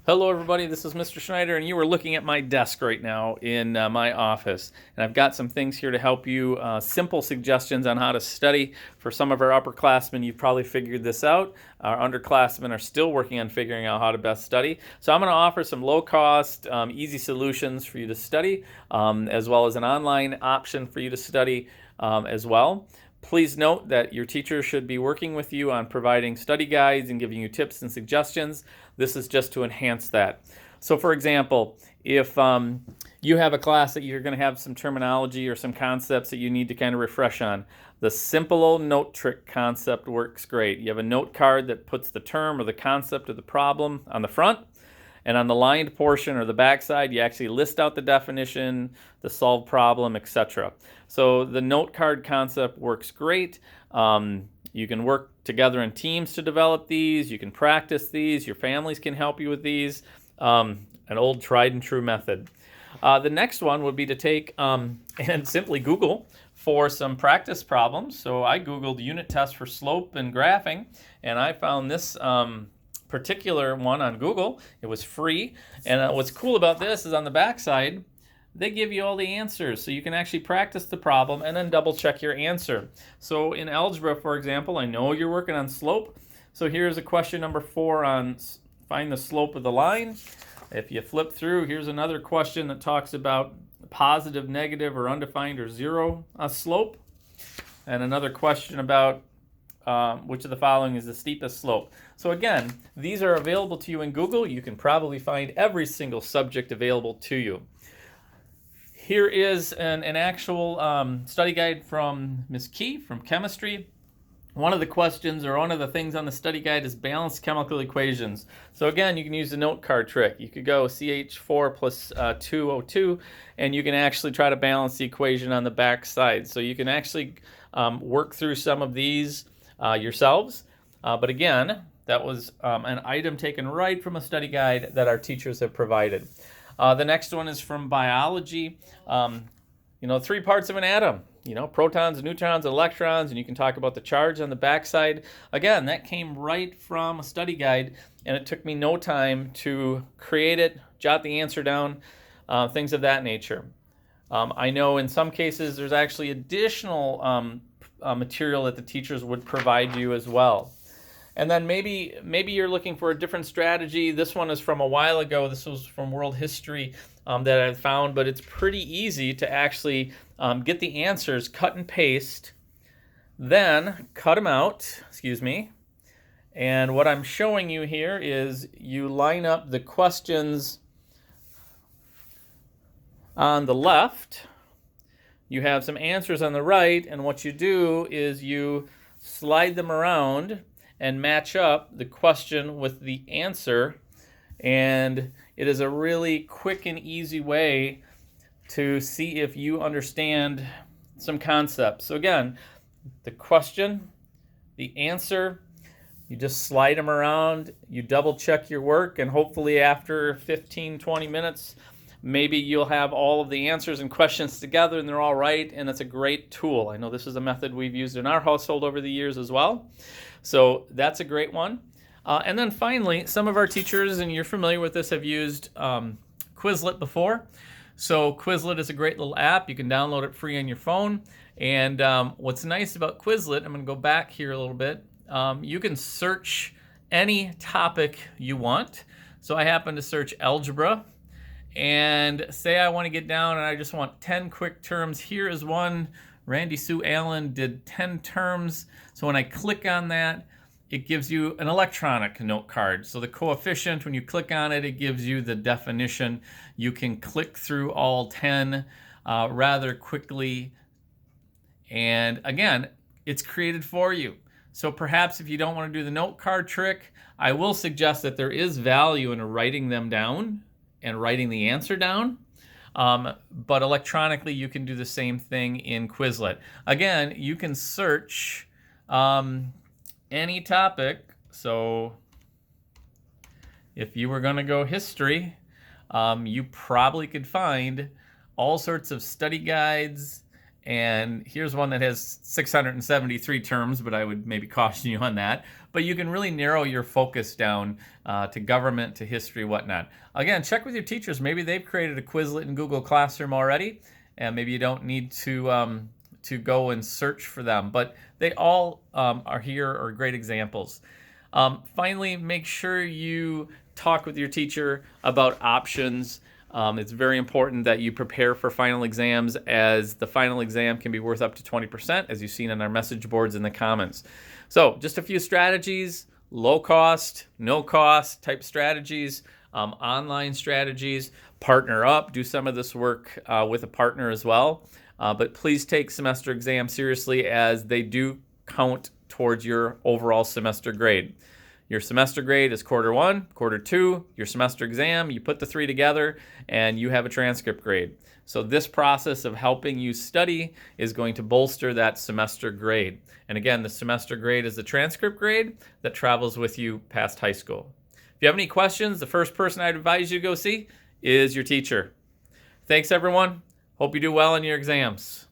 Hello, everybody. This is Mr. Schneider, and you are looking at my desk right now in my office. And I've got some things here to help you, simple suggestions on how to study. For some of our upperclassmen, you've probably figured this out. Our underclassmen are still working on figuring out how to best study. So I'm going to offer some low-cost, easy solutions for you to study, as well as an online option for you to study as well. Please note that your teacher should be working with you on providing study guides and giving you tips and suggestions. This is just to enhance that. So for example, if you have a class that you're going to have some terminology or some concepts that you need to kind of refresh on, the simple old note trick concept works great. You have a note card that puts the term or the concept of the problem on the front, and on the lined portion or the back side, you actually list out the definition, the solved problem, etc. So the note card concept works great. You can work together in teams to develop these. You can practice these. Your families can help you with these. An old tried and true method. The next one would be to take and simply Google for some practice problems. So I Googled unit tests for slope and graphing, and I found this particular one on Google. It was free, and what's cool about this is on the back side, they give you all the answers, so you can actually practice the problem and then double check your answer. So in algebra, for example, I know you're working on slope, so here's a question number 4 on find the slope of the line. If you flip through, here's another question that talks about positive, negative, or undefined or zero slope, and another question about which of the following is the steepest slope. So again, these are available to you in Google. You can probably find every single subject available to you. Here is an actual study guide from Ms. Key from chemistry. One of the questions or one of the things on the study guide is balanced chemical equations. So again, you can use the note card trick. You could go CH4 plus 2O2, and you can actually try to balance the equation on the back side. So you can actually work through some of these yourselves. But again, that was an item taken right from a study guide that our teachers have provided. The next one is from biology. 3 parts of an atom. Protons, neutrons, electrons, and you can talk about the charge on the backside. Again, that came right from a study guide, and it took me no time to create it, jot the answer down, things of that nature. I know in some cases there's actually additional material that the teachers would provide you as well. And then maybe you're looking for a different strategy. This one is from a while ago. This was from World History that I found, but it's pretty easy to actually get the answers, cut and paste, then cut them out, and what I'm showing you here is you line up the questions on the left, you have some answers on the right, and what you do is you slide them around and match up the question with the answer, and it is a really quick and easy way to see if you understand some concepts. So again, the question, the answer, you just slide them around, you double check your work, and hopefully after 15-20 minutes, maybe you'll have all of the answers and questions together and they're all right, and it's a great tool. I know this is a method we've used in our household over the years as well. So that's a great one. And then finally, some of our teachers, and you're familiar with this, have used Quizlet before. So Quizlet is a great little app. You can download it free on your phone. And what's nice about Quizlet, I'm going to go back here a little bit. You can search any topic you want. So I happen to search algebra. And say I want to get down and I just want 10 quick terms. Here is one. Randy Sue Allen did 10 terms. So when I click on that, it gives you an electronic note card. So the coefficient, when you click on it, it gives you the definition. You can click through all 10 rather quickly. And again, it's created for you. So perhaps if you don't want to do the note card trick, I will suggest that there is value in writing them down and writing the answer down. But electronically, you can do the same thing in Quizlet. Again, you can search any topic. So if you were going to go history, you probably could find all sorts of study guides And here's one that has 673 terms, but I would maybe caution you on that. But you can really narrow your focus down to government, to history, whatnot. Again, check with your teachers. Maybe they've created a Quizlet in Google Classroom already, and maybe you don't need to go and search for them. But they all are great examples. Finally, make sure you talk with your teacher about options. It's very important that you prepare for final exams, as the final exam can be worth up to 20%, as you've seen on our message boards in the comments. So just a few strategies: low cost, no cost type strategies, online strategies, partner up, do some of this work with a partner as well. But please take semester exams seriously, as they do count towards your overall semester grade. Your semester grade is quarter 1, quarter 2, your semester exam. You put the 3 together and you have a transcript grade. So this process of helping you study is going to bolster that semester grade. And again, the semester grade is the transcript grade that travels with you past high school. If you have any questions, the first person I'd advise you to go see is your teacher. Thanks, everyone. Hope you do well in your exams.